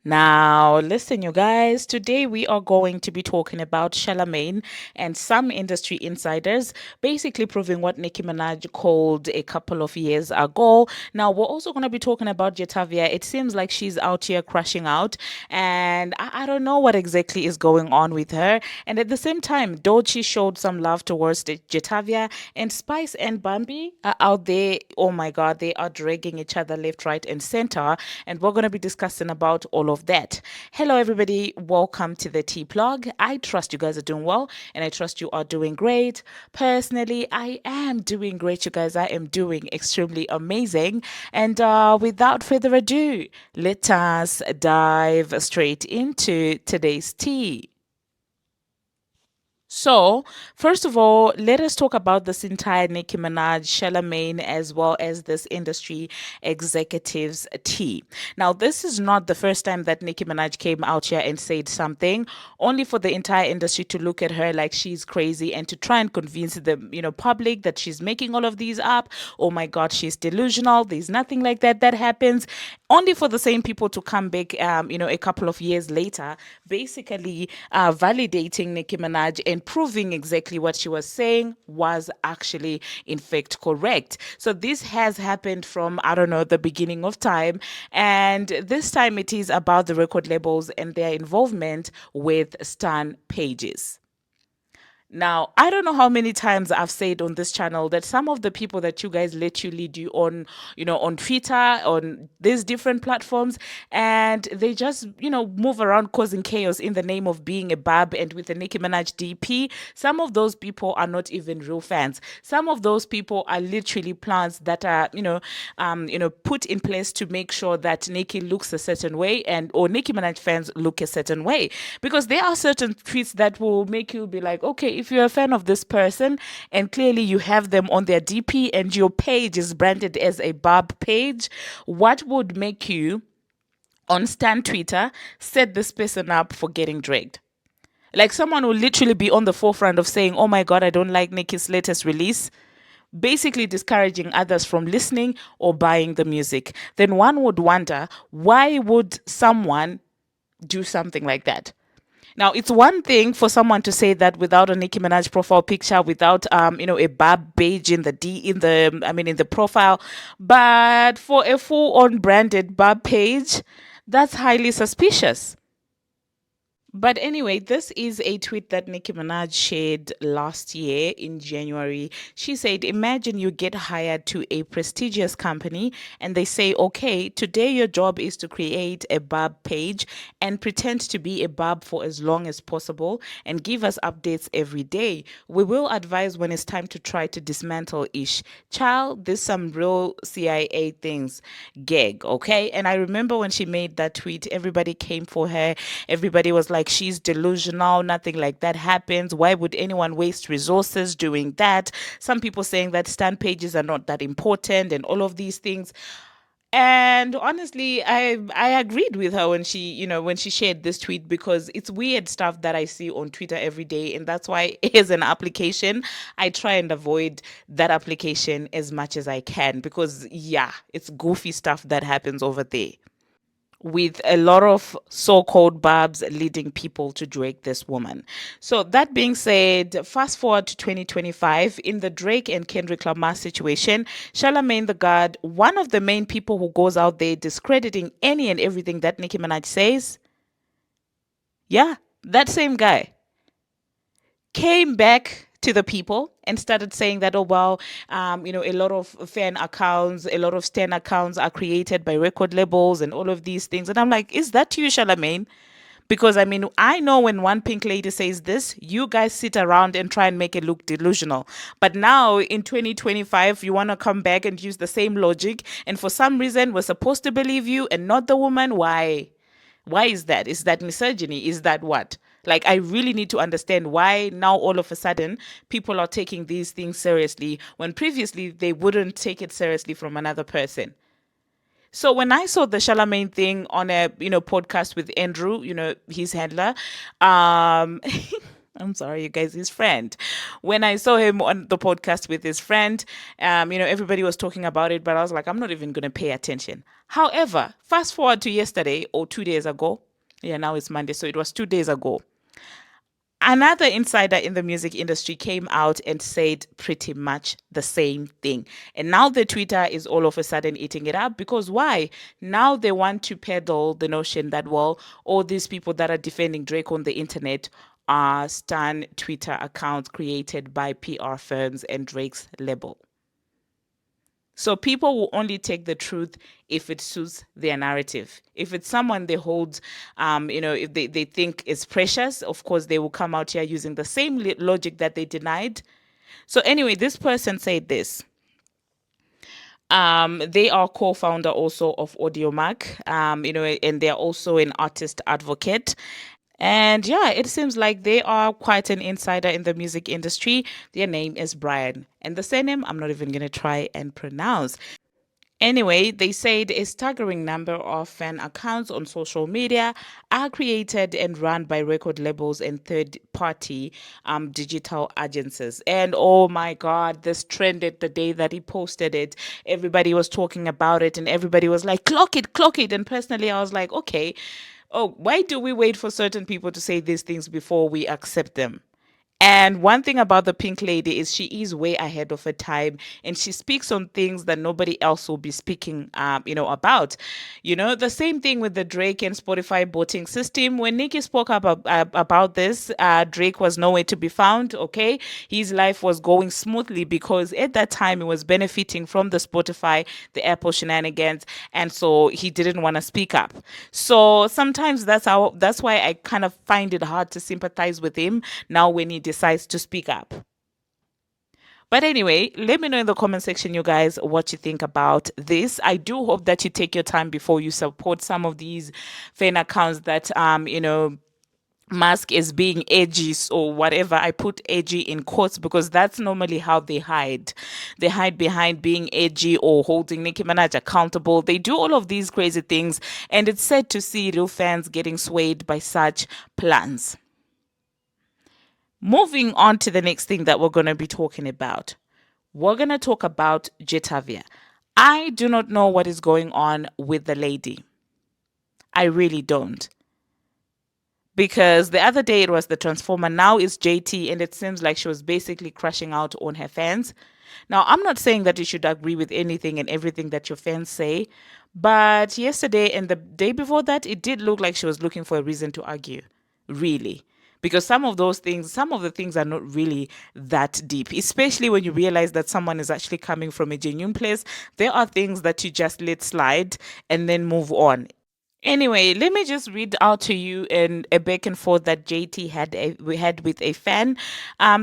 Now, listen, you guys, today we are going to be talking about Charlemagne and some industry insiders basically proving what Nicki Minaj called a couple of years ago. Now, we're also going to be talking about Jetavia. It seems like she's out here crashing out, and I don't know what exactly is going on with her. And at the same time, Doechii showed some love towards Jetavia, and Spice and Bambi are out there. Oh my God, they are dragging each other left, right, and center. And we're going to be discussing about all of that. Hello, everybody. Welcome to the Tea Plug. I trust you guys are doing well, and I trust you are doing great. Personally, I am doing great, you guys. I am doing extremely amazing. And without further ado, let us dive straight into today's tea. So, first of all, let us talk about this entire Nicki Minaj, Charlemagne, as well as this industry executives tea. Now, this is not the first time that Nicki Minaj came out here and said something, only for the entire industry to look at her like she's crazy and to try and convince the public that she's making all of these up. Oh my God, she's delusional. There's nothing like that happens. Only for the same people to come back, a couple of years later, basically validating Nicki Minaj and proving exactly what she was saying was actually, in fact, correct. So this has happened from, I don't know, the beginning of time. And this time it is about the record labels and their involvement with Stan pages. Now, I don't know how many times I've said on this channel that some of the people that you guys literally do on, on Twitter, on these different platforms, and they just, move around causing chaos in the name of being a bab and with a Nicki Minaj DP. Some of those people are not even real fans. Some of those people are literally plans that are, put in place to make sure that Nicki looks a certain way and or Nicki Minaj fans look a certain way. Because there are certain tweets that will make you be like, okay, if you're a fan of this person and clearly you have them on their DP and your page is branded as a Barb page, what would make you on Stan Twitter set this person up for getting dragged? Like someone will literally be on the forefront of saying, oh my God, I don't like Nicki's latest release, basically discouraging others from listening or buying the music. Then one would wonder, why would someone do something like that? Now, it's one thing for someone to say that without a Nicki Minaj profile picture, without a Bab page in the in the profile, but for a full-on branded Bab page, that's highly suspicious. But anyway, this is a tweet that Nicki Minaj shared last year in January. She said, imagine you get hired to a prestigious company and they say, okay, today your job is to create a Barb page and pretend to be a Barb for as long as possible and give us updates every day. We will advise when it's time to try to dismantle ish. Child, there's some real CIA things. Gag, okay? And I remember when she made that tweet, everybody came for her. Everybody was like, she's delusional, nothing like that happens. Why would anyone waste resources doing that? Some people saying that stand pages are not that important and all of these things. And honestly, I agreed with her when she shared this tweet, because it's weird stuff that I see on Twitter every day, and that's why as an application I try and avoid that application as much as I can, because yeah, it's goofy stuff that happens over there, with a lot of so-called barbs leading people to drag this woman. So that being said, fast forward to 2025, in the Drake and Kendrick Lamar situation, Charlemagne the God, one of the main people who goes out there discrediting any and everything that Nicki Minaj says, yeah, that same guy came back to the people and started saying that, oh well, a lot of fan accounts, a lot of stan accounts are created by record labels and all of these things. And I'm like, is that you, Charlemagne? Because I mean, I know when one pink lady says this, you guys sit around and try and make it look delusional. But now in 2025, you want to come back and use the same logic. And for some reason, we're supposed to believe you and not the woman. Why? Why is that? Is that misogyny? Is that what? Like, I really need to understand why now all of a sudden people are taking these things seriously when previously they wouldn't take it seriously from another person. So when I saw the Charlemagne thing on a podcast with Andrew, his handler, um I'm sorry, you guys, his friend. When I saw him on the podcast with his friend, everybody was talking about it, but I was like, I'm not even going to pay attention. However, fast forward to yesterday or 2 days ago. Yeah, now it's Monday, so it was 2 days ago. Another insider in the music industry came out and said pretty much the same thing. And now the Twitter is all of a sudden eating it up because why? Now they want to peddle the notion that, well, all these people that are defending Drake on the internet are stan Twitter accounts created by PR firms and Drake's label. So people will only take the truth if it suits their narrative. If it's someone they hold, if they think is precious, of course they will come out here using the same logic that they denied. So anyway, this person said this. They are co-founder also of AudioMac, and they're also an artist advocate. And yeah, it seems like they are quite an insider in the music industry. Their name is Brian. And the surname, I'm not even going to try and pronounce. Anyway, they said a staggering number of fan accounts on social media are created and run by record labels and third party digital agencies. And oh my God, this trended the day that he posted it. Everybody was talking about it and everybody was like, clock it, clock it. And personally, I was like, okay, oh, why do we wait for certain people to say these things before we accept them? And one thing about the Pink Lady is she is way ahead of her time, and she speaks on things that nobody else will be speaking, about. The same thing with the Drake and Spotify voting system. When Nicki spoke up about this, Drake was nowhere to be found. Okay, his life was going smoothly because at that time he was benefiting from the Spotify, the Apple shenanigans, and so he didn't want to speak up. So sometimes that's why I kind of find it hard to sympathize with him now when he decides to speak up. But anyway, let me know in the comment section, you guys, what you think about this. I do hope that you take your time before you support some of these fan accounts that Musk is being edgy or whatever. I put edgy in quotes because that's normally how they hide. They hide behind being edgy or holding Nicki Minaj accountable. They do all of these crazy things, and it's sad to see real fans getting swayed by such plans. Moving on to the next thing that we're going to be talking about. We're going to talk about Jetavia. I do not know what is going on with the lady. I really don't. Because the other day it was the Transformer, now it's JT, and it seems like she was basically crashing out on her fans. Now, I'm not saying that you should agree with anything and everything that your fans say, but yesterday and the day before that, it did look like she was looking for a reason to argue. Really. Because some of the things are not really that deep, especially when you realize that someone is actually coming from a genuine place. There are things that you just let slide and then move on. Anyway, let me just read out to you in a back and forth that JT we had with a fan.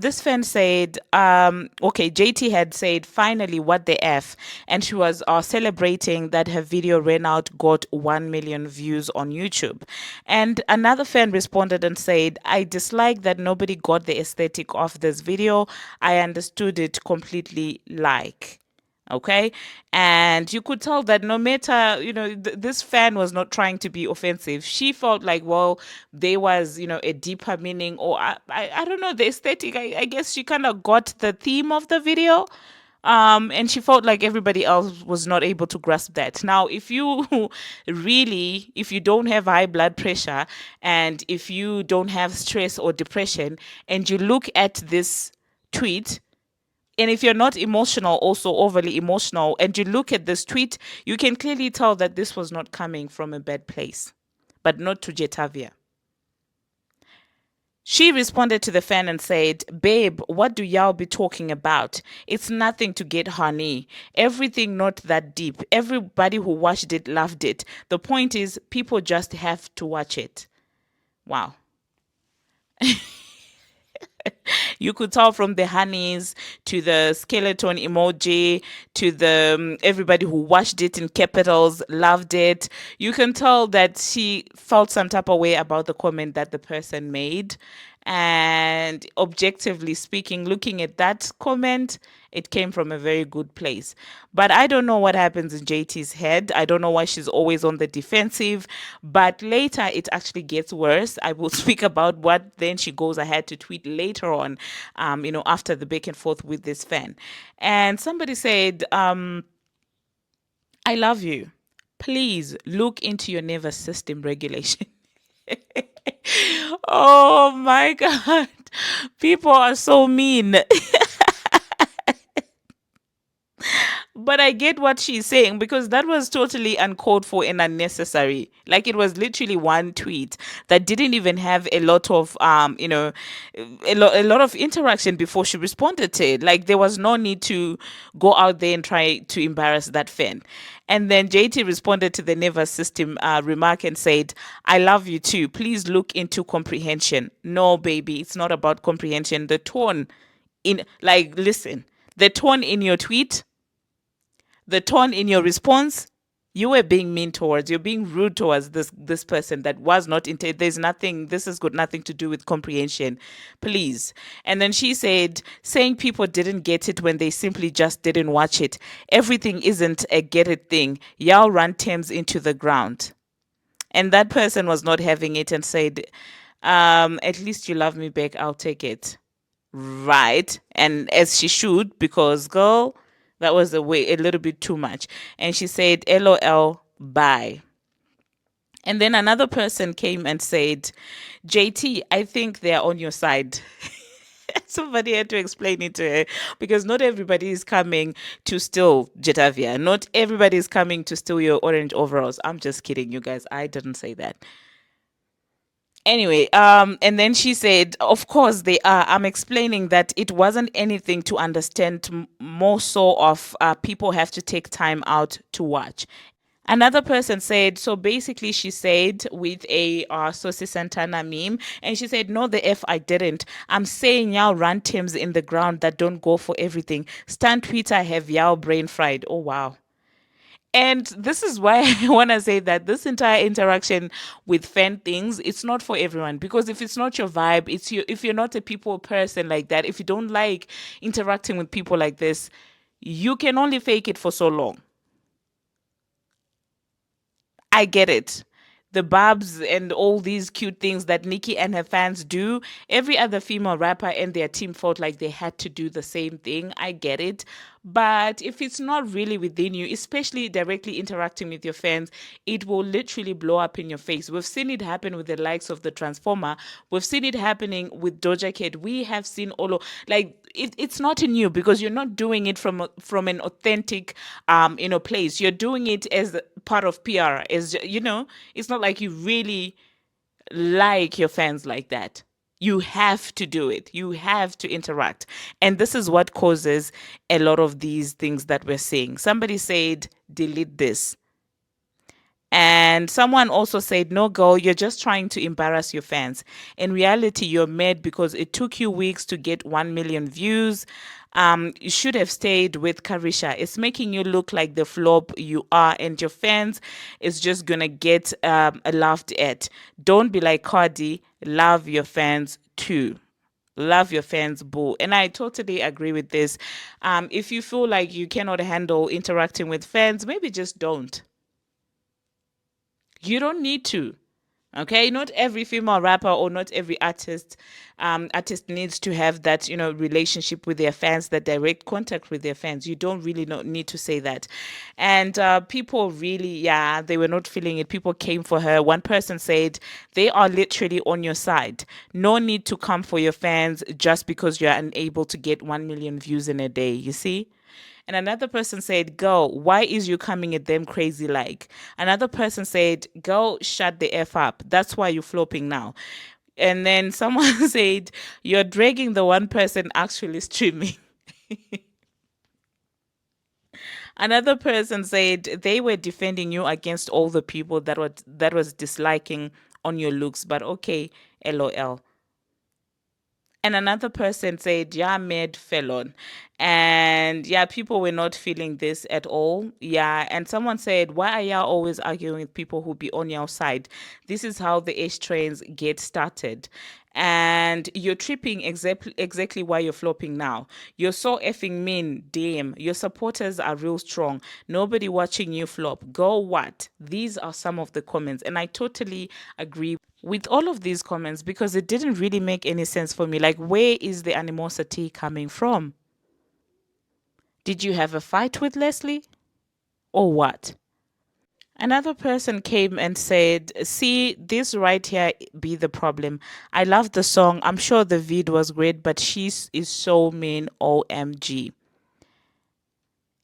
This fan said, okay, JT had said, finally, what the F? And she was celebrating that her video ran out, got 1 million views on YouTube. And another fan responded and said, I dislike that nobody got the aesthetic of this video. I understood it completely like. Okay, and you could tell that no matter this fan was not trying to be offensive. She felt like, well, there was a deeper meaning, or I don't know, the aesthetic. I guess she kind of got the theme of the video, and she felt like everybody else was not able to grasp that. Now, if you if you don't have high blood pressure, and if you don't have stress or depression, and you look at this tweet, and if you're not emotional, also overly emotional, and you look at this tweet, you can clearly tell that this was not coming from a bad place, but not to Jetavia. She responded to the fan and said, babe, what do y'all be talking about? It's nothing to get honey. Everything not that deep. Everybody who watched it loved it. The point is, people just have to watch it. Wow. You could tell from the honeys to the skeleton emoji to the everybody who watched it in capitals loved it. You can tell that she felt some type of way about the comment that the person made. And objectively speaking, looking at that comment, it came from a very good place. But I don't know what happens in JT's head. I don't know why she's always on the defensive. But later, it actually gets worse. I will speak about what then she goes ahead to tweet later on, after the back and forth with this fan. And somebody said, I love you. Please look into your nervous system regulation. Oh my God. People are so mean. But I get what she's saying because that was totally uncalled for and unnecessary. Like it was literally one tweet that didn't even have a lot of a lot of interaction before she responded to it. Like there was no need to go out there and try to embarrass that fan. And then JT responded to the nervous system remark and said, I love you too. Please look into comprehension. No, baby, it's not about comprehension. The tone listen, the tone in your tweet, the tone in your response, you were being mean towards, you're being rude towards this person that was not there's nothing, this has got nothing to do with comprehension, please. And then she said, saying people didn't get it when they simply just didn't watch it. Everything isn't a get it thing. Y'all run Thames into the ground. And that person was not having it and said, at least you love me back, I'll take it. Right. And as she should, because girl, that was a little bit too much. And she said, LOL, bye. And then another person came and said, JT, I think they're on your side. Somebody had to explain it to her because not everybody is coming to steal Jetavia. Not everybody is coming to steal your orange overalls. I'm just kidding, you guys. I didn't say that. Anyway, and then she said, of course they are. I'm explaining that it wasn't anything to understand, more so of people have to take time out to watch. Another person said, so basically, she said with a Sosi Santana meme, and she said, no, the F I didn't. I'm saying y'all run teams in the ground that don't go for everything. Stan Twitter have y'all brain fried. Oh, wow. And this is why I want to say that this entire interaction with fan things, it's not for everyone. Because if it's not your vibe, if you're not a people person like that, if you don't like interacting with people like this, you can only fake it for so long. I get it. The barbs and all these cute things that Nicki and her fans do, every other female rapper and their team felt like they had to do the same thing. I get it. But if it's not really within you, especially directly interacting with your fans, it will literally blow up in your face. We've seen it happen with the likes of the Transformer. We've seen it happening with Doja Cat. We have seen all of it's not in you because you're not doing it from an authentic place. You're doing it as part of PR. As it's not like you really like your fans like that. You have to do it. You have to interact. And this is what causes a lot of these things that we're seeing. Somebody said, delete this. And someone also said, no, girl, you're just trying to embarrass your fans. In reality, you're mad because it took you weeks to get 1 million views. You should have stayed with Karisha. It's making you look like the flop you are, and your fans is just going to get laughed at. Don't be like Cardi. Love your fans too. Love your fans, boo. And I totally agree with this. If you feel like you cannot handle interacting with fans, maybe just don't. You don't need to. Okay, not every female rapper or not every artist needs to have that relationship with their fans, that direct contact with their fans. You don't really not need to say that. And people really, yeah, they were not feeling it. People came for her. One person said they are literally on your side. No need to come for your fans just because you're unable to get 1 million views in a day. You see. And another person said, girl, why is you coming at them crazy like? Another person said, girl, shut the F up. That's why you're flopping now. And then someone said, you're dragging the one person actually streaming. Another person said they were defending you against all the people that was disliking on your looks, but okay, LOL. And another person said, yeah, mad felon. And yeah, people were not feeling this at all. Yeah. And someone said, why are y'all always arguing with people who be on your side? This is how the H trains get started. and you're tripping exactly why you're flopping now. You're so effing mean, damn. Your supporters are real strong. Nobody watching you flop. Go what? These are some of the comments, and I totally agree with all of these comments because it didn't really make any sense for me. Like, where is the animosity coming from? Did you have a fight with Leslie or what? Another person came and said, "See, this right here be the problem. I love the song. I'm sure the vid was great, but is so mean, OMG."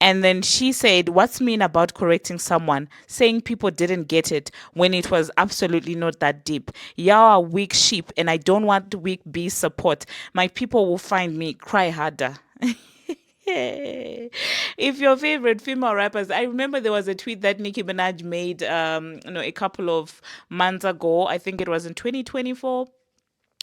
And then she said, "What's mean about correcting someone, saying people didn't get it when it was absolutely not that deep? Y'all are weak sheep, and I don't want weak bees support. My people will find me, cry harder." If your favorite female rappers, I remember there was a tweet that Nicki Minaj made, a couple of months ago. I think it was in 2024,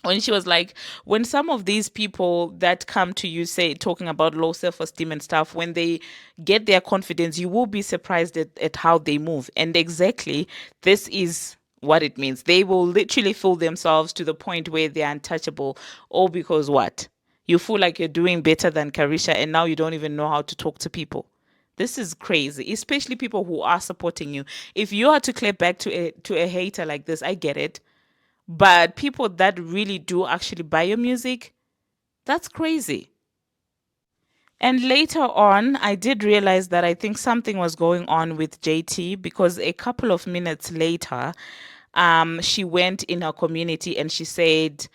when she was like, when some of these people that come to you say talking about low self-esteem and stuff, when they get their confidence, you will be surprised at how they move. And exactly, this is what it means. They will literally fool themselves to the point where they're untouchable, all because what? You feel like you're doing better than Carisha, and now you don't even know how to talk to people. This is crazy, especially people who are supporting you. If you are to clap back to a hater like this, I get it, but people that really do actually buy your music, that's crazy. And later on, I did realize that I think something was going on with JT because a couple of minutes later, she went in her community and she said,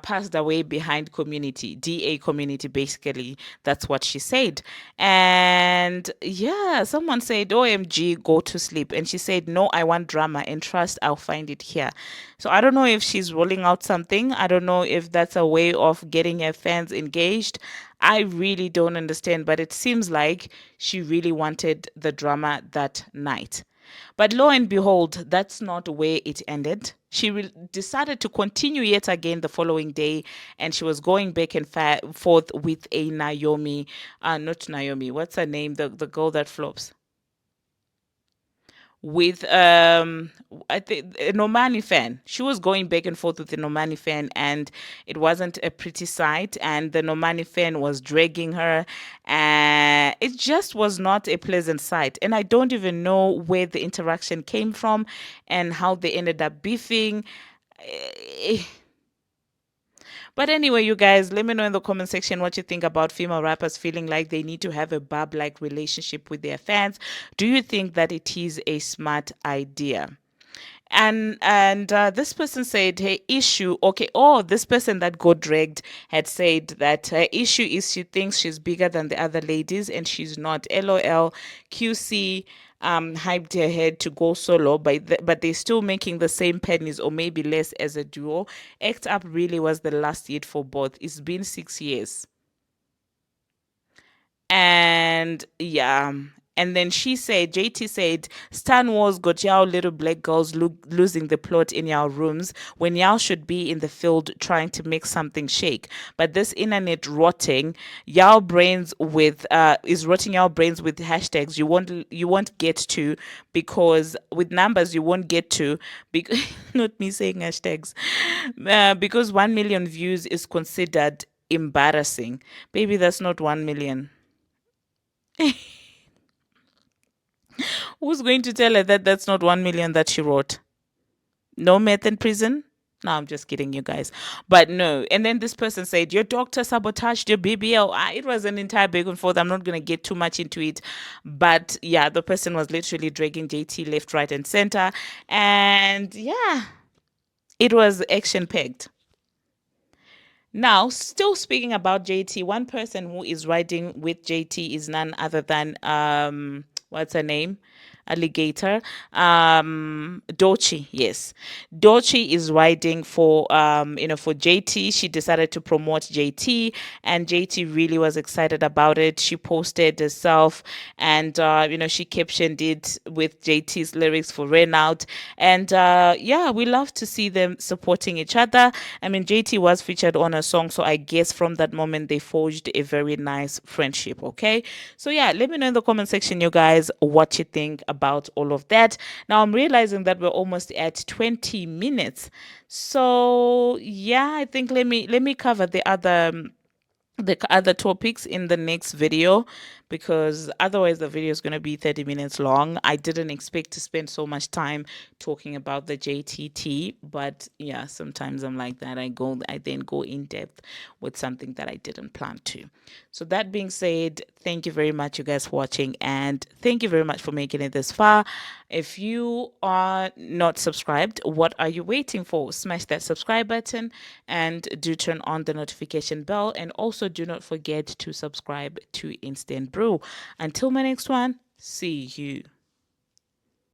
passed away behind community, DA community, basically. That's what she said. And yeah, someone said, OMG, go to sleep. And she said, no, I want drama and trust I'll find it here. So I don't know if she's rolling out something. I don't know if that's a way of getting her fans engaged. I really don't understand, but it seems like she really wanted the drama that night. But lo and behold, that's not where it ended. She decided to continue yet again the following day, and she was going back and forth with a Naomi, not Naomi, what's her name? The girl that flops. With I think a Normani fan. She was going back and forth with the Normani fan, and it wasn't a pretty sight. And the Normani fan was dragging her, and it just was not a pleasant sight. And I don't even know where the interaction came from and how they ended up beefing. Eh, But anyway, you guys, let me know in the comment section what you think about female rappers feeling like they need to have a bub like relationship with their fans. Do you think that it is a smart idea? And this person said her issue, okay, oh, this person that got dragged had said that her issue is she thinks she's bigger than the other ladies and she's not. LOL. QC hyped her head to go solo, but they're still making the same pennies or maybe less as a duo. Act Up really was the last hit for both. It's been 6 years. And yeah. And then she said, JT said, Stan Wars got y'all little black girls losing the plot in y'all rooms when y'all should be in the field trying to make something shake. But this internet rotting y'all brains with is rotting y'all brains with hashtags you won't get to, because with numbers you won't get to, not me saying hashtags, because 1 million views is considered embarrassing. Baby, that's not 1 million. Who's going to tell her that that's not 1 million that she wrote? No meth in prison? No, I'm just kidding, you guys. But no. And then this person said, your doctor sabotaged your BBL. It was an entire back and forth. I'm not going to get too much into it. But yeah, the person was literally dragging JT left, right, and center. And yeah, it was action packed. Now, still speaking about JT, one person who is riding with JT is none other than what's her name? Alligator. Doechii, yes. Doechii is riding for JT. She decided to promote JT, and JT really was excited about it. She posted herself, and she captioned it with JT's lyrics for Rain Out. And yeah, we love to see them supporting each other. I mean, JT was featured on a song, so I guess from that moment they forged a very nice friendship. Okay, so yeah, let me know in the comment section, you guys, what you think about all of that. Now I'm realizing that we're almost at 20 minutes. So yeah, I think let me cover the other topics in the next video, because otherwise the video is going to be 30 minutes long. I didn't expect to spend so much time talking about the JTT, but yeah, sometimes I'm like that. I then go in depth with something that I didn't plan to. So that being said, thank you very much, you guys, for watching, and thank you very much for making it this far. If you are not subscribed, what are you waiting for? Smash that subscribe button and do turn on the notification bell, and also do not forget to subscribe to Instant Brew. Until my next one, see you.